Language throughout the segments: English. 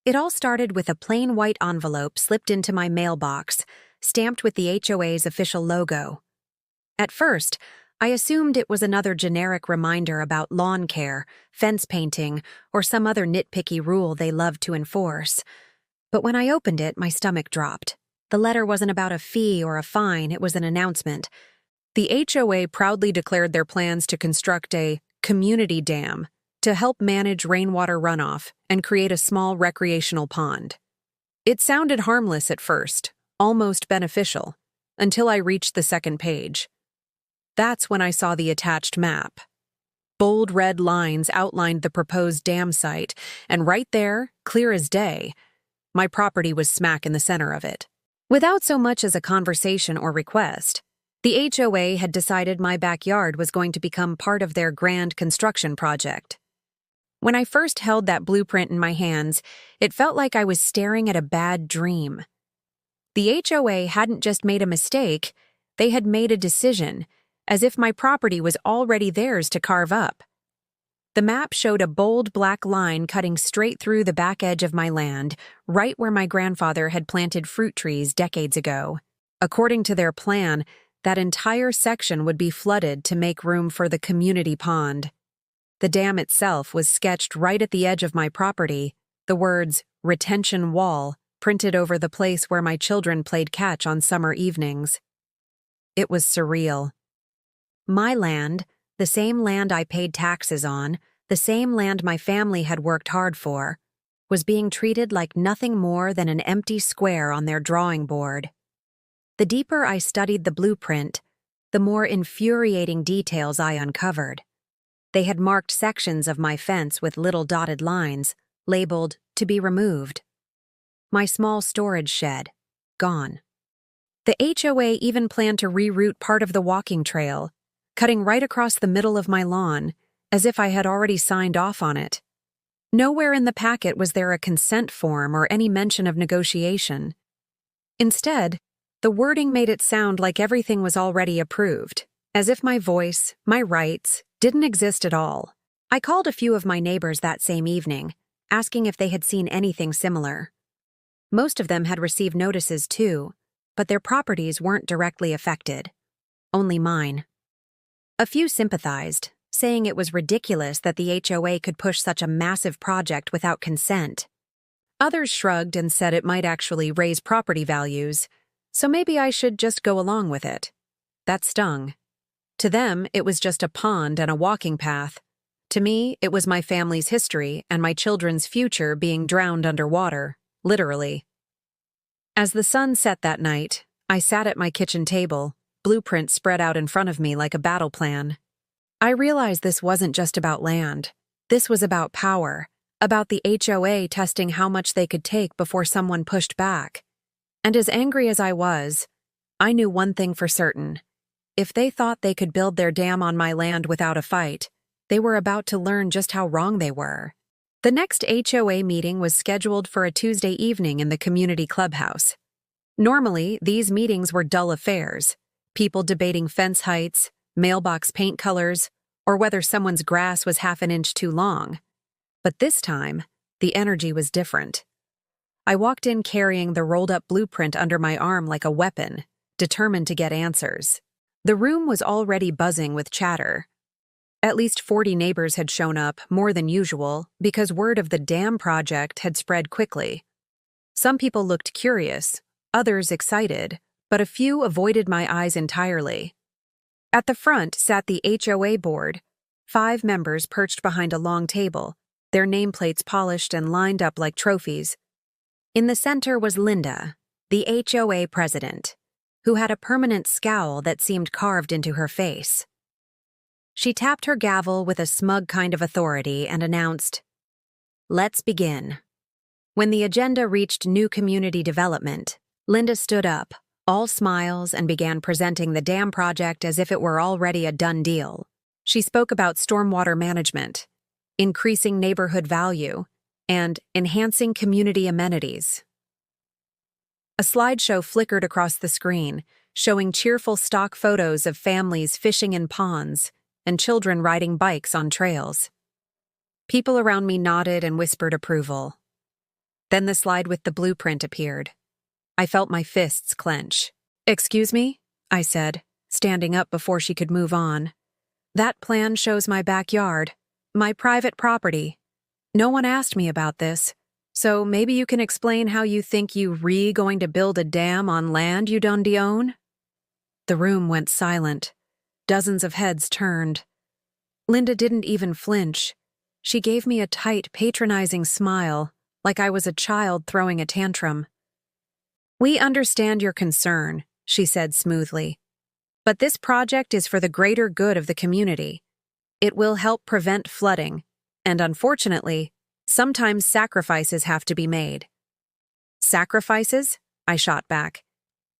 It all started with a plain white envelope slipped into my mailbox, stamped with the HOA's official logo. At first, I assumed it was another generic reminder about lawn care, fence painting, or some other nitpicky rule they love to enforce. But when I opened it, my stomach dropped. The letter wasn't about a fee or a fine, it was an announcement. The HOA proudly declared their plans to construct a community dam to help manage rainwater runoff and create a small recreational pond. It sounded harmless at first, almost beneficial, until I reached the second page. That's when I saw the attached map. Bold red lines outlined the proposed dam site, and right there, clear as day, my property was smack in the center of it. Without so much as a conversation or request, the HOA had decided my backyard was going to become part of their grand construction project. When I first held that blueprint in my hands, it felt like I was staring at a bad dream. The HOA hadn't just made a mistake, they had made a decision, as if my property was already theirs to carve up. The map showed a bold black line cutting straight through the back edge of my land, right where my grandfather had planted fruit trees decades ago. According to their plan, that entire section would be flooded to make room for the community pond. The dam itself was sketched right at the edge of my property, the words "retention wall" printed over the place where my children played catch on summer evenings. It was surreal. My land, the same land I paid taxes on, the same land my family had worked hard for, was being treated like nothing more than an empty square on their drawing board. The deeper I studied the blueprint, the more infuriating details I uncovered. They had marked sections of my fence with little dotted lines, labeled "to be removed." My small storage shed, gone. The HOA even planned to reroute part of the walking trail, cutting right across the middle of my lawn, as if I had already signed off on it. Nowhere in the packet was there a consent form or any mention of negotiation. Instead, the wording made it sound like everything was already approved, as if my voice, my rights, didn't exist at all. I called a few of my neighbors that same evening, asking if they had seen anything similar. Most of them had received notices too, but their properties weren't directly affected. Only mine. A few sympathized, saying it was ridiculous that the HOA could push such a massive project without consent. Others shrugged and said it might actually raise property values, so maybe I should just go along with it. That stung. To them, it was just a pond and a walking path. To me, it was my family's history and my children's future being drowned underwater, literally. As the sun set that night, I sat at my kitchen table, blueprint spread out in front of me like a battle plan. I realized this wasn't just about land. This was about power, about the HOA testing how much they could take before someone pushed back. And as angry as I was, I knew one thing for certain. If they thought they could build their dam on my land without a fight, they were about to learn just how wrong they were. The next HOA meeting was scheduled for a Tuesday evening in the community clubhouse. Normally, these meetings were dull affairs, people debating fence heights, mailbox paint colors, or whether someone's grass was half an inch too long. But this time, the energy was different. I walked in carrying the rolled-up blueprint under my arm like a weapon, determined to get answers. The room was already buzzing with chatter. At least 40 neighbors had shown up, more than usual, because word of the dam project had spread quickly. Some people looked curious, others excited, but a few avoided my eyes entirely. At the front sat the HOA board, 5 members perched behind a long table, their nameplates polished and lined up like trophies. In the center was Linda, the HOA president, who had a permanent scowl that seemed carved into her face. She tapped her gavel with a smug kind of authority and announced, "Let's begin." When the agenda reached new community development, Linda stood up, all smiles, and began presenting the dam project as if it were already a done deal. She spoke about stormwater management, increasing neighborhood value, and enhancing community amenities. A slideshow flickered across the screen, showing cheerful stock photos of families fishing in ponds and children riding bikes on trails. People around me nodded and whispered approval. Then the slide with the blueprint appeared. I felt my fists clench. "Excuse me?" I said, standing up before she could move on. "That plan shows my backyard, my private property. No one asked me about this, so maybe you can explain how you think you going to build a dam on land you don't own?" The room went silent. Dozens of heads turned. Linda didn't even flinch. She gave me a tight, patronizing smile, like I was a child throwing a tantrum. "We understand your concern," she said smoothly. "But this project is for the greater good of the community. It will help prevent flooding, and unfortunately, sometimes sacrifices have to be made." "Sacrifices?" I shot back.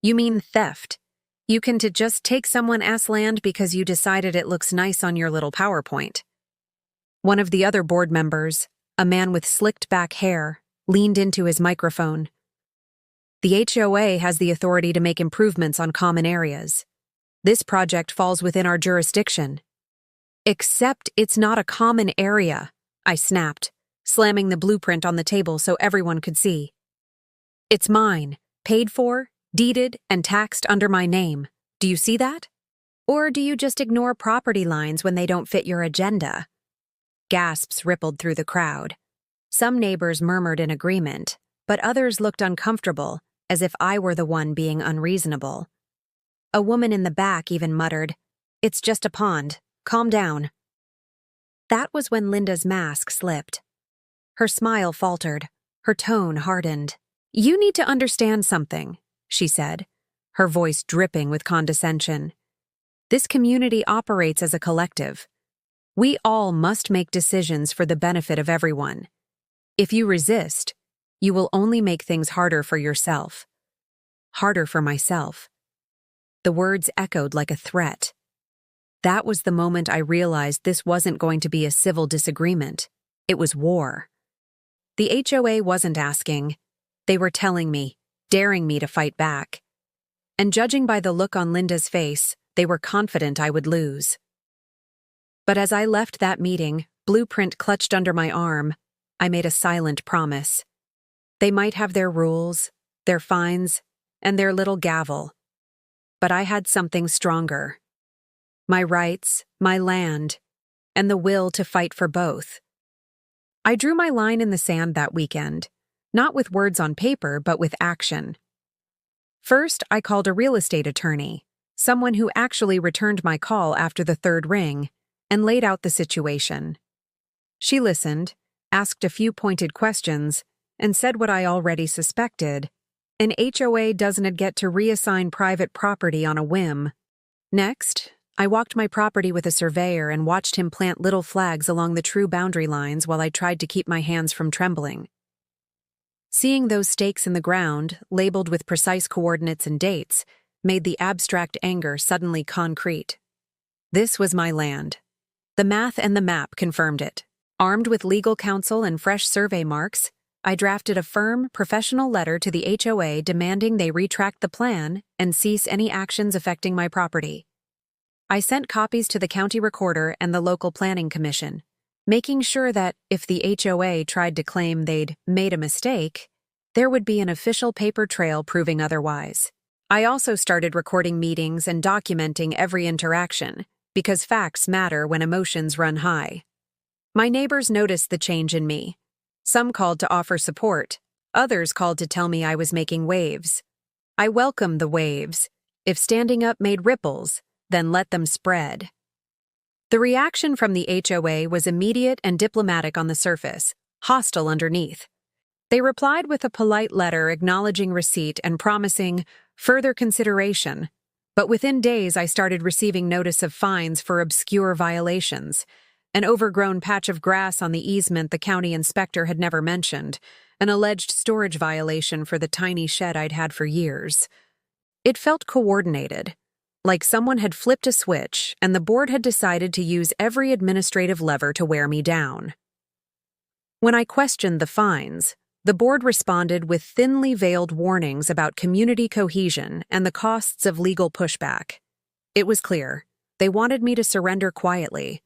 "You mean theft? You can just take someone else's land because you decided it looks nice on your little PowerPoint." One of the other board members, a man with slicked back hair, leaned into his microphone. "The HOA has the authority to make improvements on common areas. This project falls within our jurisdiction." "Except it's not a common area," I snapped, slamming the blueprint on the table so everyone could see. "It's mine, paid for, deeded, and taxed under my name. Do you see that? Or do you just ignore property lines when they don't fit your agenda?" Gasps rippled through the crowd. Some neighbors murmured in agreement, but others looked uncomfortable, as if I were the one being unreasonable. A woman in the back even muttered, "It's just a pond. Calm down." That was when Linda's mask slipped. Her smile faltered, her tone hardened. "You need to understand something," she said, her voice dripping with condescension. "This community operates as a collective. We all must make decisions for the benefit of everyone. If you resist, you will only make things harder for yourself. Harder for myself." The words echoed like a threat. That was the moment I realized this wasn't going to be a civil disagreement. It was war. The HOA wasn't asking. They were telling me, daring me to fight back. And judging by the look on Linda's face, they were confident I would lose. But as I left that meeting, blueprint clutched under my arm, I made a silent promise. They might have their rules, their fines, and their little gavel. But I had something stronger. My rights, my land, and the will to fight for both. I drew my line in the sand that weekend, not with words on paper, but with action. First, I called a real estate attorney, someone who actually returned my call after the third ring, and laid out the situation. She listened, asked a few pointed questions, and said what I already suspected. An HOA doesn't get to reassign private property on a whim. Next, I walked my property with a surveyor and watched him plant little flags along the true boundary lines while I tried to keep my hands from trembling. Seeing those stakes in the ground, labeled with precise coordinates and dates, made the abstract anger suddenly concrete. This was my land. The math and the map confirmed it. Armed with legal counsel and fresh survey marks, I drafted a firm, professional letter to the HOA demanding they retract the plan and cease any actions affecting my property. I sent copies to the county recorder and the local planning commission, making sure that if the HOA tried to claim they'd made a mistake, there would be an official paper trail proving otherwise. I also started recording meetings and documenting every interaction, because facts matter when emotions run high. My neighbors noticed the change in me. Some called to offer support, others called to tell me I was making waves. I welcomed the waves. If standing up made ripples, then let them spread. The reaction from the HOA was immediate and diplomatic on the surface, hostile underneath. They replied with a polite letter acknowledging receipt and promising further consideration, but within days I started receiving notice of fines for obscure violations. An overgrown patch of grass on the easement the county inspector had never mentioned, an alleged storage violation for the tiny shed I'd had for years. It felt coordinated, like someone had flipped a switch and the board had decided to use every administrative lever to wear me down. When I questioned the fines, the board responded with thinly veiled warnings about community cohesion and the costs of legal pushback. It was clear, they wanted me to surrender quietly.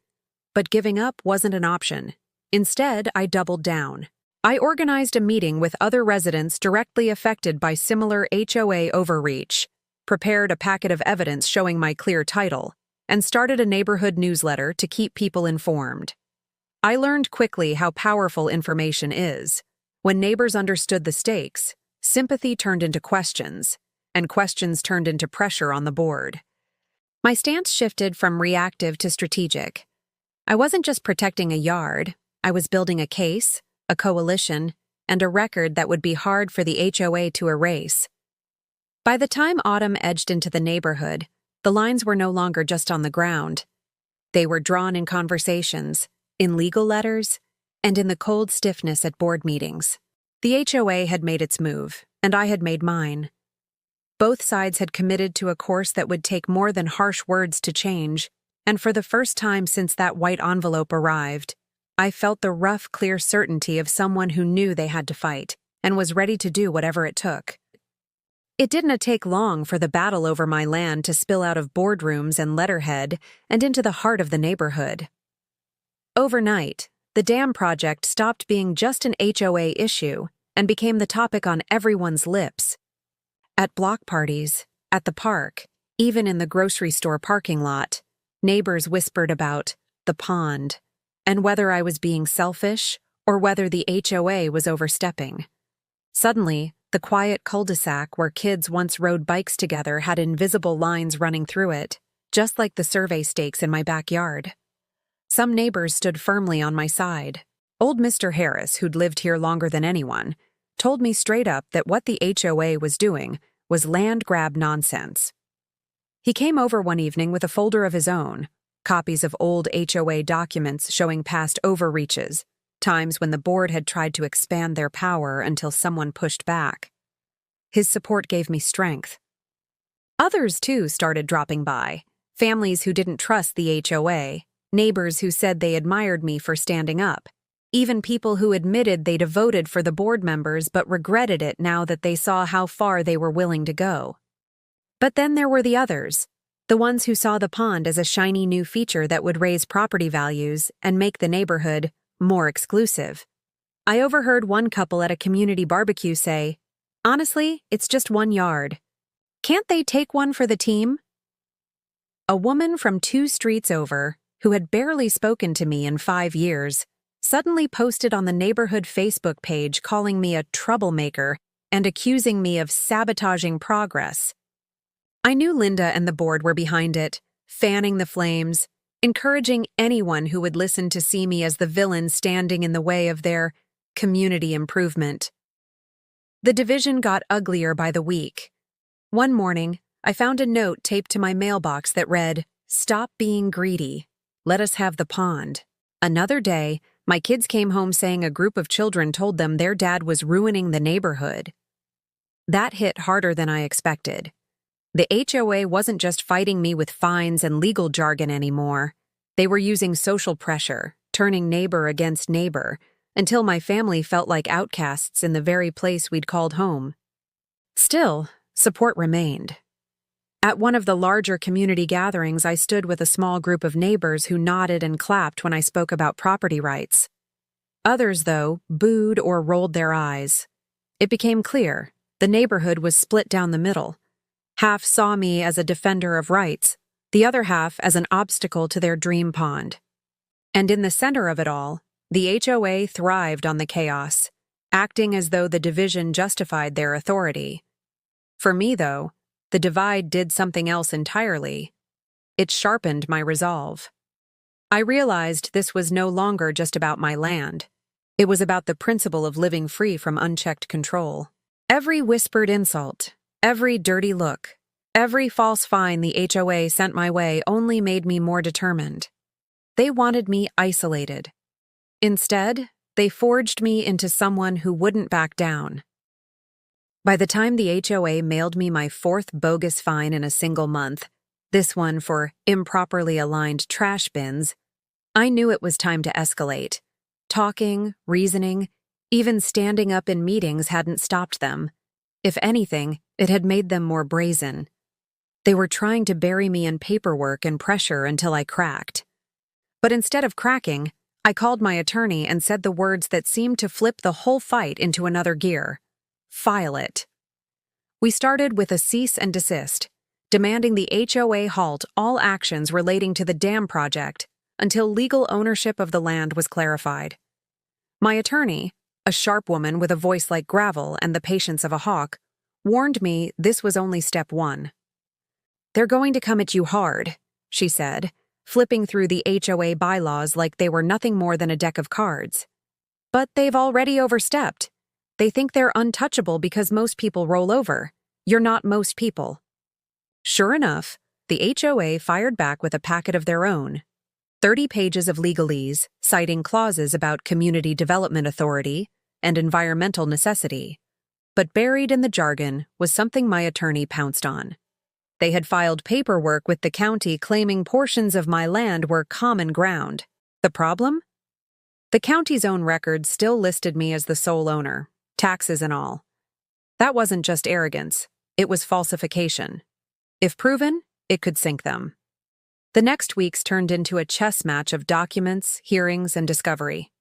But giving up wasn't an option. Instead, I doubled down. I organized a meeting with other residents directly affected by similar HOA overreach, prepared a packet of evidence showing my clear title, and started a neighborhood newsletter to keep people informed. I learned quickly how powerful information is. When neighbors understood the stakes, sympathy turned into questions, and questions turned into pressure on the board. My stance shifted from reactive to strategic. I wasn't just protecting a yard, I was building a case, a coalition, and a record that would be hard for the HOA to erase. By the time autumn edged into the neighborhood, the lines were no longer just on the ground. They were drawn in conversations, in legal letters, and in the cold stiffness at board meetings. The HOA had made its move, and I had made mine. Both sides had committed to a course that would take more than harsh words to change, and for the first time since that white envelope arrived, I felt the rough, clear certainty of someone who knew they had to fight, and was ready to do whatever it took. It didn't take long for the battle over my land to spill out of boardrooms and letterhead and into the heart of the neighborhood. Overnight, the dam project stopped being just an HOA issue and became the topic on everyone's lips. At block parties, at the park, even in the grocery store parking lot, neighbors whispered about the pond and whether I was being selfish or whether the HOA was overstepping. Suddenly, the quiet cul-de-sac where kids once rode bikes together had invisible lines running through it, just like the survey stakes in my backyard. Some neighbors stood firmly on my side. Old Mr. Harris, who'd lived here longer than anyone, told me straight up that what the HOA was doing was land grab nonsense. He came over one evening with a folder of his own, copies of old HOA documents showing past overreaches, times when the board had tried to expand their power until someone pushed back. His support gave me strength. Others, too, started dropping by, families who didn't trust the HOA, neighbors who said they admired me for standing up, even people who admitted they'd voted for the board members but regretted it now that they saw how far they were willing to go. But then there were the others, the ones who saw the pond as a shiny new feature that would raise property values and make the neighborhood more exclusive. I overheard one couple at a community barbecue say, "Honestly, it's just one yard. Can't they take one for the team?" A woman from 2 streets over, who had barely spoken to me in 5 years, suddenly posted on the neighborhood Facebook page calling me a troublemaker and accusing me of sabotaging progress. I knew Linda and the board were behind it, fanning the flames, encouraging anyone who would listen to see me as the villain standing in the way of their community improvement. The division got uglier by the week. One morning, I found a note taped to my mailbox that read, "Stop being greedy. Let us have the pond." Another day, my kids came home saying a group of children told them their dad was ruining the neighborhood. That hit harder than I expected. The HOA wasn't just fighting me with fines and legal jargon anymore. They were using social pressure, turning neighbor against neighbor, until my family felt like outcasts in the very place we'd called home. Still, support remained. At one of the larger community gatherings, I stood with a small group of neighbors who nodded and clapped when I spoke about property rights. Others, though, booed or rolled their eyes. It became clear the neighborhood was split down the middle. Half saw me as a defender of rights, the other half as an obstacle to their dream pond. And in the center of it all, the HOA thrived on the chaos, acting as though the division justified their authority. For me, though, the divide did something else entirely. It sharpened my resolve. I realized this was no longer just about my land. It was about the principle of living free from unchecked control. Every whispered insult, every dirty look, every false fine the HOA sent my way only made me more determined. They wanted me isolated. Instead, they forged me into someone who wouldn't back down. By the time the HOA mailed me my 4th bogus fine in a single month, this one for improperly aligned trash bins, I knew it was time to escalate. Talking, reasoning, even standing up in meetings hadn't stopped them. If anything, it had made them more brazen. They were trying to bury me in paperwork and pressure until I cracked. But instead of cracking, I called my attorney and said the words that seemed to flip the whole fight into another gear. File it. We started with a cease and desist, demanding the HOA halt all actions relating to the dam project until legal ownership of the land was clarified. My attorney, a sharp woman with a voice like gravel and the patience of a hawk, warned me this was only step one. "They're going to come at you hard," she said, flipping through the HOA bylaws like they were nothing more than a deck of cards. "But they've already overstepped. They think they're untouchable because most people roll over. You're not most people." Sure enough, the HOA fired back with a packet of their own. 30 pages of legalese, citing clauses about community development authority and environmental necessity. But buried in the jargon was something my attorney pounced on. They had filed paperwork with the county claiming portions of my land were common ground. The problem? The county's own records still listed me as the sole owner, taxes and all. That wasn't just arrogance, it was falsification. If proven, it could sink them. The next weeks turned into a chess match of documents, hearings, and discovery.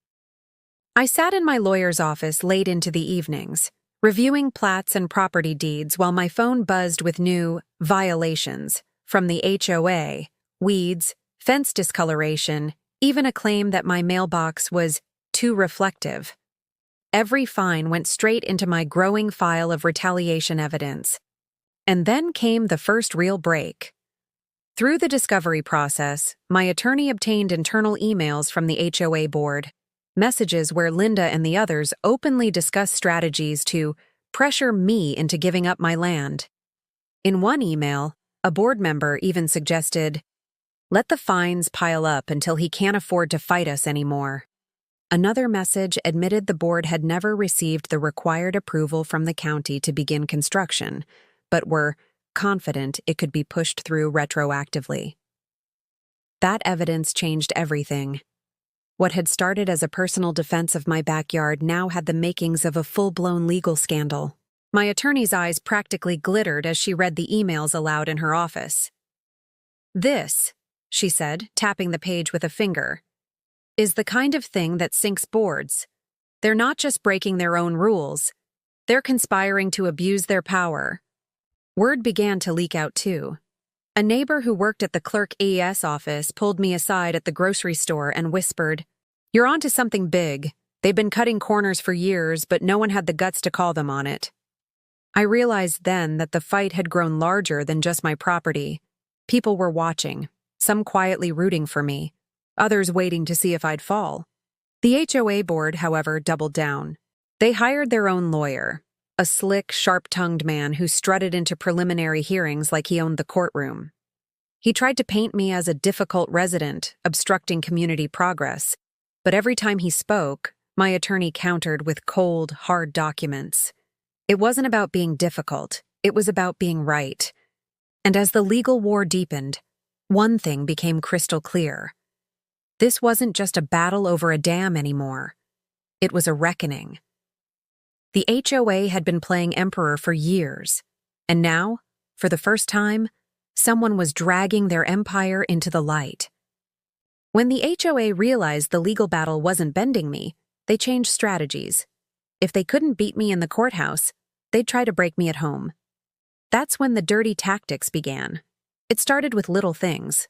I sat in my lawyer's office late into the evenings, reviewing plats and property deeds while my phone buzzed with new violations from the HOA, weeds, fence discoloration, even a claim that my mailbox was too reflective. Every fine went straight into my growing file of retaliation evidence. And then came the first real break. Through the discovery process, my attorney obtained internal emails from the HOA board, messages where Linda and the others openly discussed strategies to pressure me into giving up my land. In one email, a board member even suggested, "Let the fines pile up until he can't afford to fight us anymore." Another message admitted the board had never received the required approval from the county to begin construction, but were confident it could be pushed through retroactively. That evidence changed everything. What had started as a personal defense of my backyard now had the makings of a full-blown legal scandal. My attorney's eyes practically glittered as she read the emails aloud in her office. "This," she said, tapping the page with a finger, "is the kind of thing that sinks boards. They're not just breaking their own rules, they're conspiring to abuse their power." Word began to leak out, too. A neighbor who worked at the clerk AES office pulled me aside at the grocery store and whispered, "You're onto something big. They've been cutting corners for years, but no one had the guts to call them on it." I realized then that the fight had grown larger than just my property. People were watching, some quietly rooting for me, others waiting to see if I'd fall. The HOA board, however, doubled down. They hired their own lawyer, a slick, sharp-tongued man who strutted into preliminary hearings like he owned the courtroom. He tried to paint me as a difficult resident, obstructing community progress, but every time he spoke, my attorney countered with cold, hard documents. It wasn't about being difficult, it was about being right. And as the legal war deepened, one thing became crystal clear. This wasn't just a battle over a dam anymore. It was a reckoning. The HOA had been playing emperor for years, and now, for the first time, someone was dragging their empire into the light. When the HOA realized the legal battle wasn't bending me, they changed strategies. If they couldn't beat me in the courthouse, they'd try to break me at home. That's when the dirty tactics began. It started with little things.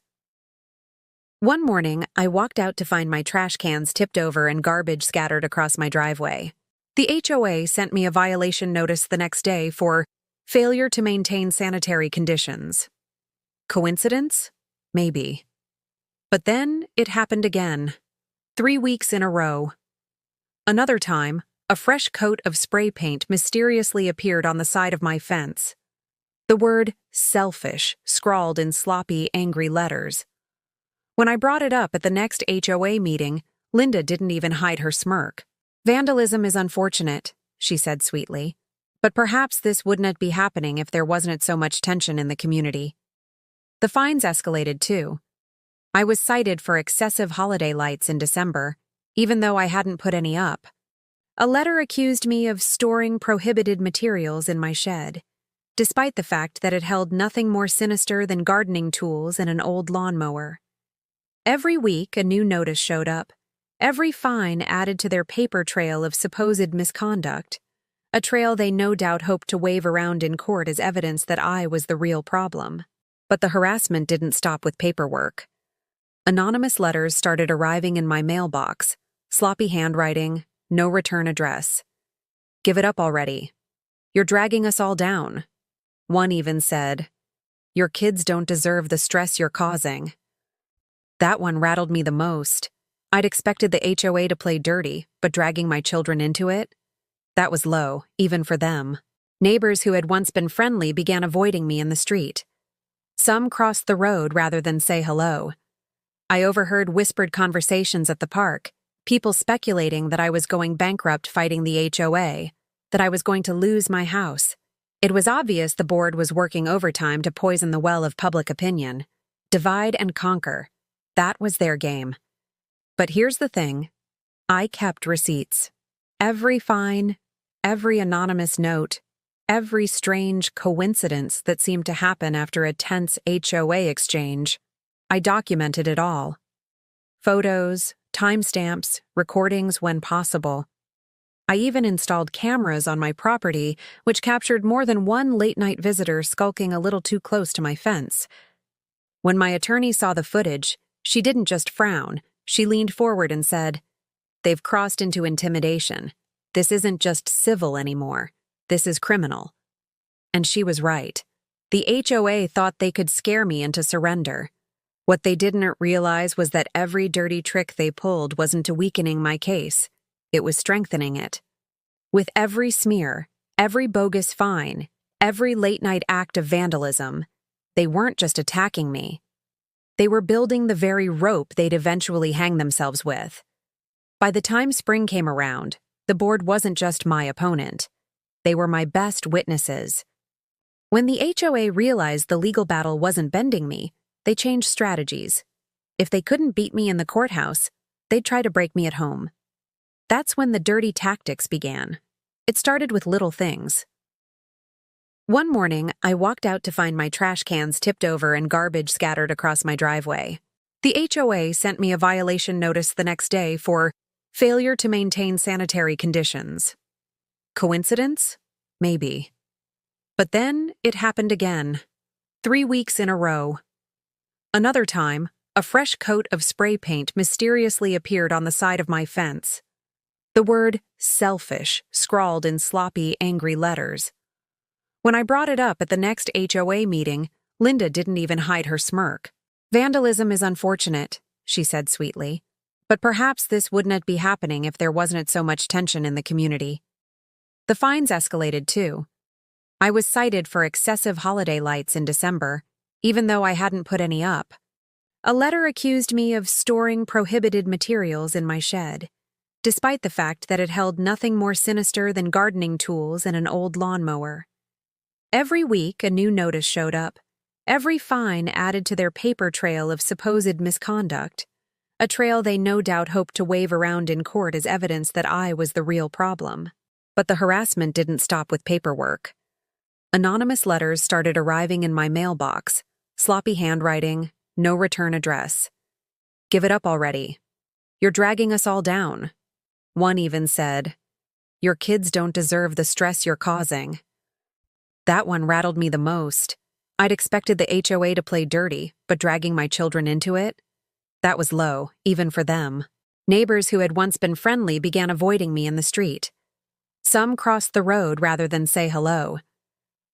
One morning, I walked out to find my trash cans tipped over and garbage scattered across my driveway. The HOA sent me a violation notice the next day for failure to maintain sanitary conditions. Coincidence? Maybe. But then it happened again. 3 weeks in a row. Another time, a fresh coat of spray paint mysteriously appeared on the side of my fence. The word selfish scrawled in sloppy, angry letters. When I brought it up at the next HOA meeting, Linda didn't even hide her smirk. "Vandalism is unfortunate," she said sweetly, "but perhaps this wouldn't be happening if there wasn't so much tension in the community." The fines escalated too. I was cited for excessive holiday lights in December, even though I hadn't put any up. A letter accused me of storing prohibited materials in my shed, despite the fact that it held nothing more sinister than gardening tools and an old lawnmower. Every week, a new notice showed up, Every fine added to their paper trail of supposed misconduct, a trail they no doubt hoped to wave around in court as evidence that I was the real problem. But the harassment didn't stop with paperwork. Anonymous letters started arriving in my mailbox, sloppy handwriting, no return address. "Give it up already. You're dragging us all down." One even said, "Your kids don't deserve the stress you're causing." That one rattled me the most. I'd expected the HOA to play dirty, but dragging my children into it? That was low, even for them. Neighbors who had once been friendly began avoiding me in the street. Some crossed the road rather than say hello. I overheard whispered conversations at the park, people speculating that I was going bankrupt fighting the HOA, that I was going to lose my house. It was obvious the board was working overtime to poison the well of public opinion. Divide and conquer. That was their game. But here's the thing. I kept receipts. Every fine, every anonymous note, every strange coincidence that seemed to happen after a tense HOA exchange. I documented it all. Photos, timestamps, recordings when possible. I even installed cameras on my property, which captured more than one late-night visitor skulking a little too close to my fence. When my attorney saw the footage, she didn't just frown. She leaned forward and said, "They've crossed into intimidation. This isn't just civil anymore. This is criminal." And she was right. The HOA thought they could scare me into surrender. What they didn't realize was that every dirty trick they pulled wasn't weakening my case. It was strengthening it. With every smear, every bogus fine, every late-night act of vandalism, they weren't just attacking me. They were building the very rope they'd eventually hang themselves with. By the time spring came around, the board wasn't just my opponent. They were my best witnesses. When the HOA realized the legal battle wasn't bending me, they changed strategies. If they couldn't beat me in the courthouse, they'd try to break me at home. That's when the dirty tactics began. It started with little things. One morning, I walked out to find my trash cans tipped over and garbage scattered across my driveway. The HOA sent me a violation notice the next day for failure to maintain sanitary conditions. Coincidence? Maybe. But then it happened again. 3 weeks in a row. Another time, a fresh coat of spray paint mysteriously appeared on the side of my fence. The word selfish scrawled in sloppy, angry letters. When I brought it up at the next HOA meeting, Linda didn't even hide her smirk. "Vandalism is unfortunate," she said sweetly, "but perhaps this wouldn't be happening if there wasn't so much tension in the community." The fines escalated too. I was cited for excessive holiday lights in December, even though I hadn't put any up. A letter accused me of storing prohibited materials in my shed, despite the fact that it held nothing more sinister than gardening tools and an old lawnmower. Every week, a new notice showed up. Every fine added to their paper trail of supposed misconduct, a trail they no doubt hoped to wave around in court as evidence that I was the real problem. But the harassment didn't stop with paperwork. Anonymous letters started arriving in my mailbox, sloppy handwriting, no return address. "Give it up already. You're dragging us all down." One even said, "Your kids don't deserve the stress you're causing." That one rattled me the most. I'd expected the HOA to play dirty, but dragging my children into it? That was low, even for them. Neighbors who had once been friendly began avoiding me in the street. Some crossed the road rather than say hello.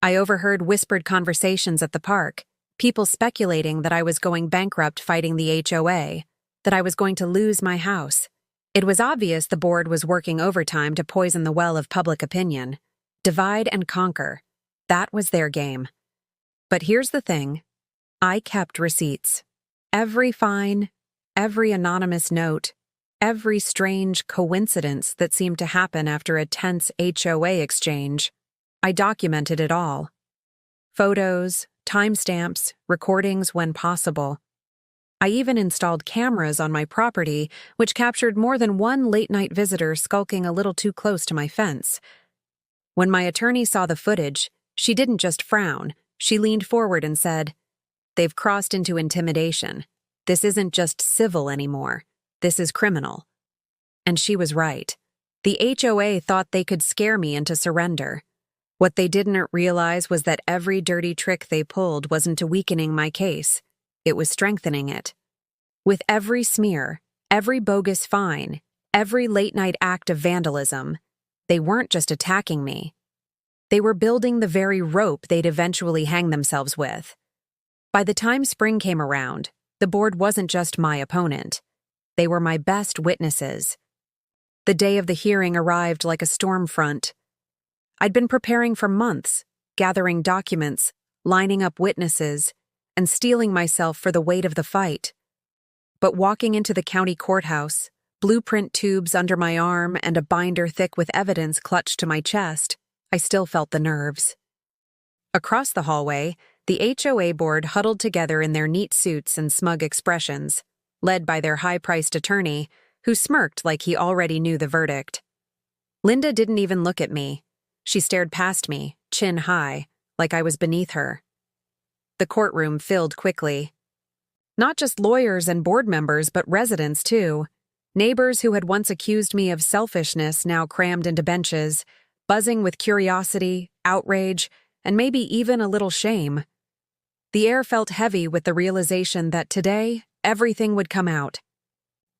I overheard whispered conversations at the park, people speculating that I was going bankrupt fighting the HOA, that I was going to lose my house. It was obvious the board was working overtime to poison the well of public opinion. Divide and conquer. That was their game. But here's the thing. I kept receipts. Every fine, every anonymous note, every strange coincidence that seemed to happen after a tense HOA exchange. I documented it all. Photos, timestamps, recordings when possible. I even installed cameras on my property, which captured more than one late-night visitor skulking a little too close to my fence. When my attorney saw the footage, she didn't just frown. She leaned forward and said, "They've crossed into intimidation. This isn't just civil anymore. This is criminal." And she was right. The HOA thought they could scare me into surrender. What they didn't realize was that every dirty trick they pulled wasn't weakening my case. It was strengthening it. With every smear, every bogus fine, every late-night act of vandalism, they weren't just attacking me. They were building the very rope they'd eventually hang themselves with. By the time spring came around, the board wasn't just my opponent. They were my best witnesses. The day of the hearing arrived like a storm front. I'd been preparing for months, gathering documents, lining up witnesses, and steeling myself for the weight of the fight. But walking into the county courthouse, blueprint tubes under my arm and a binder thick with evidence clutched to my chest, I still felt the nerves. Across the hallway, the HOA board huddled together in their neat suits and smug expressions, led by their high-priced attorney, who smirked like he already knew the verdict. Linda didn't even look at me. She stared past me, chin high, like I was beneath her. The courtroom filled quickly. Not just lawyers and board members, but residents, too. Neighbors who had once accused me of selfishness now crammed into benches, buzzing with curiosity, outrage, and maybe even a little shame. The air felt heavy with the realization that today, everything would come out.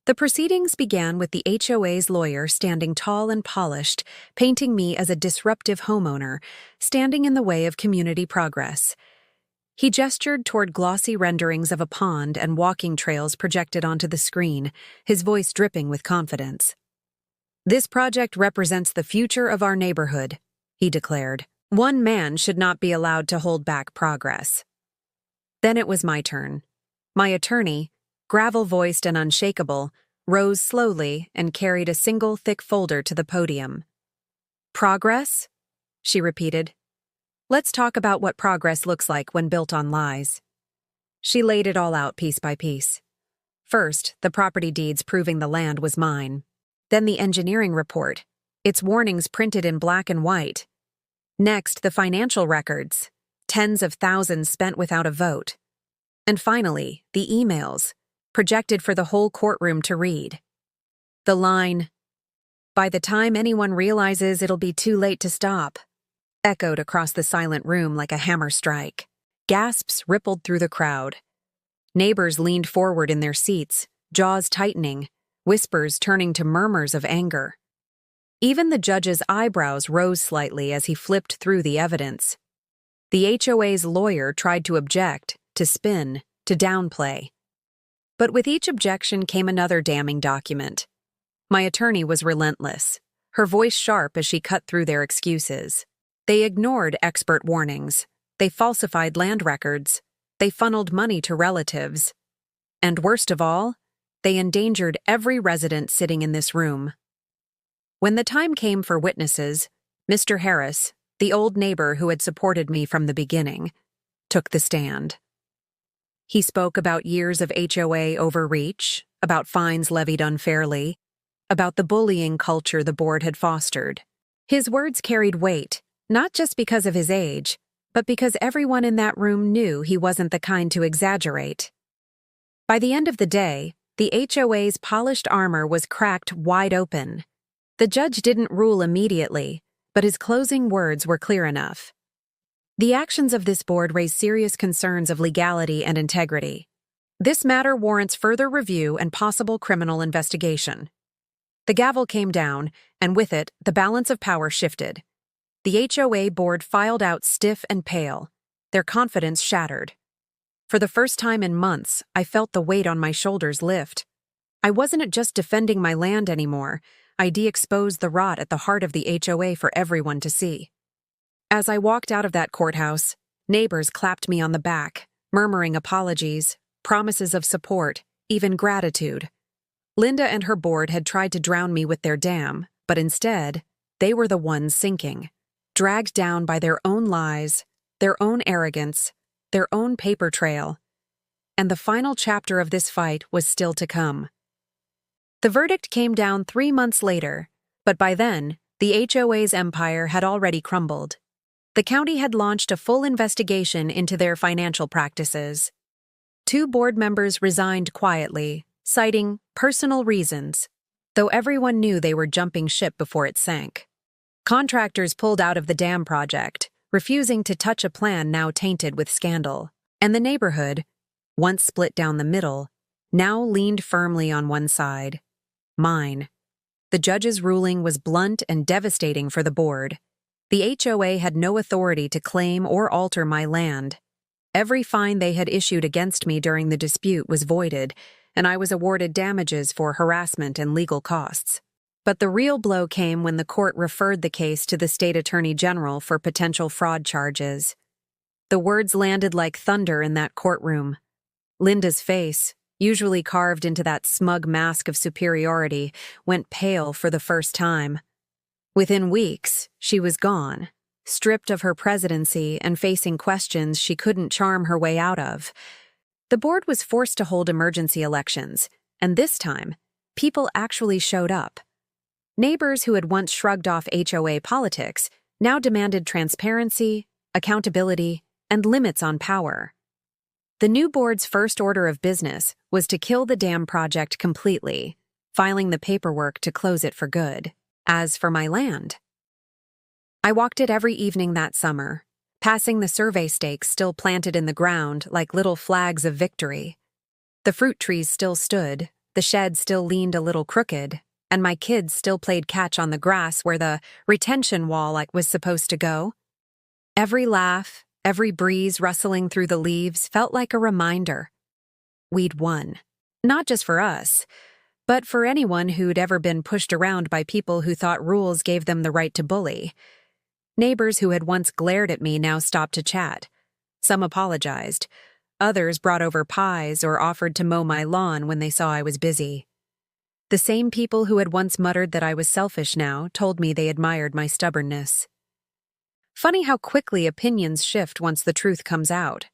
The proceedings began with the HOA's lawyer standing tall and polished, painting me as a disruptive homeowner, standing in the way of community progress. He gestured toward glossy renderings of a pond and walking trails projected onto the screen, his voice dripping with confidence. "This project represents the future of our neighborhood," he declared. "One man should not be allowed to hold back progress." Then it was my turn. My attorney, gravel-voiced and unshakable, rose slowly and carried a single thick folder to the podium. "Progress?" she repeated. "Let's talk about what progress looks like when built on lies." She laid it all out piece by piece. First, the property deeds proving the land was mine. Then the engineering report, its warnings printed in black and white. Next, the financial records, tens of thousands spent without a vote. And finally, the emails, projected for the whole courtroom to read. The line, "By the time anyone realizes it'll be too late to stop," echoed across the silent room like a hammer strike. Gasps rippled through the crowd. Neighbors leaned forward in their seats, jaws tightening, whispers turning to murmurs of anger. Even the judge's eyebrows rose slightly as he flipped through the evidence. The HOA's lawyer tried to object, to spin, to downplay. But with each objection came another damning document. My attorney was relentless, her voice sharp as she cut through their excuses. They ignored expert warnings. They falsified land records. They funneled money to relatives. And worst of all, they endangered every resident sitting in this room. When the time came for witnesses, Mr. Harris, the old neighbor who had supported me from the beginning, took the stand. He spoke about years of HOA overreach, about fines levied unfairly, about the bullying culture the board had fostered. His words carried weight, not just because of his age, but because everyone in that room knew he wasn't the kind to exaggerate. By the end of the day, the HOA's polished armor was cracked wide open. The judge didn't rule immediately, but his closing words were clear enough. The actions of this board raise serious concerns of legality and integrity. This matter warrants further review and possible criminal investigation. The gavel came down, and with it, the balance of power shifted. The HOA board filed out stiff and pale, their confidence shattered. For the first time in months, I felt the weight on my shoulders lift. I wasn't just defending my land anymore. I de-exposed the rot at the heart of the HOA for everyone to see. As I walked out of that courthouse, neighbors clapped me on the back, murmuring apologies, promises of support, even gratitude. Linda and her board had tried to drown me with their dam, but instead, they were the ones sinking, dragged down by their own lies, their own arrogance, their own paper trail. And the final chapter of this fight was still to come. The verdict came down 3 months later, but by then, the HOA's empire had already crumbled. The county had launched a full investigation into their financial practices. 2 board members resigned quietly, citing personal reasons. though everyone knew they were jumping ship before it sank. Contractors pulled out of the dam project, refusing to touch a plan now tainted with scandal, and the neighborhood, once split down the middle, now leaned firmly on one side, mine. The judge's ruling was blunt and devastating for the board. The HOA had no authority to claim or alter my land. Every fine they had issued against me during the dispute was voided, and I was awarded damages for harassment and legal costs. But the real blow came when the court referred the case to the state attorney general for potential fraud charges. The words landed like thunder in that courtroom. Linda's face, usually carved into that smug mask of superiority, went pale for the first time. Within weeks, she was gone, stripped of her presidency and facing questions she couldn't charm her way out of. The board was forced to hold emergency elections, and this time, people actually showed up. Neighbors who had once shrugged off HOA politics now demanded transparency, accountability, and limits on power. The new board's first order of business was to kill the dam project completely, filing the paperwork to close it for good. As for my land, I walked it every evening that summer, passing the survey stakes still planted in the ground like little flags of victory. The fruit trees still stood, the shed still leaned a little crooked, and my kids still played catch on the grass where the retention wall was supposed to go. Every laugh, every breeze rustling through the leaves felt like a reminder. We'd won. Not just for us, but for anyone who'd ever been pushed around by people who thought rules gave them the right to bully. Neighbors who had once glared at me now stopped to chat. Some apologized. Others brought over pies or offered to mow my lawn when they saw I was busy. The same people who had once muttered that I was selfish now told me they admired my stubbornness. Funny how quickly opinions shift once the truth comes out.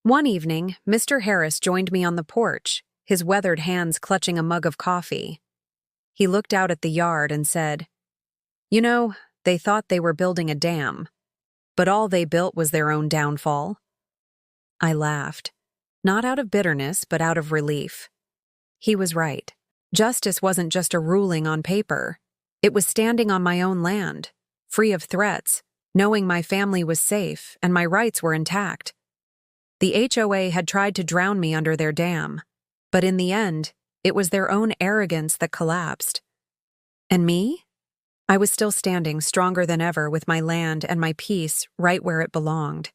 One evening, Mr. Harris joined me on the porch, his weathered hands clutching a mug of coffee. He looked out at the yard and said, "You know, they thought they were building a dam, but all they built was their own downfall." I laughed, not out of bitterness, but out of relief. He was right. Justice wasn't just a ruling on paper. It was standing on my own land, free of threats, knowing my family was safe and my rights were intact. The HOA had tried to drown me under their dam, but in the end, it was their own arrogance that collapsed. And me? I was still standing stronger than ever with my land and my peace right where it belonged.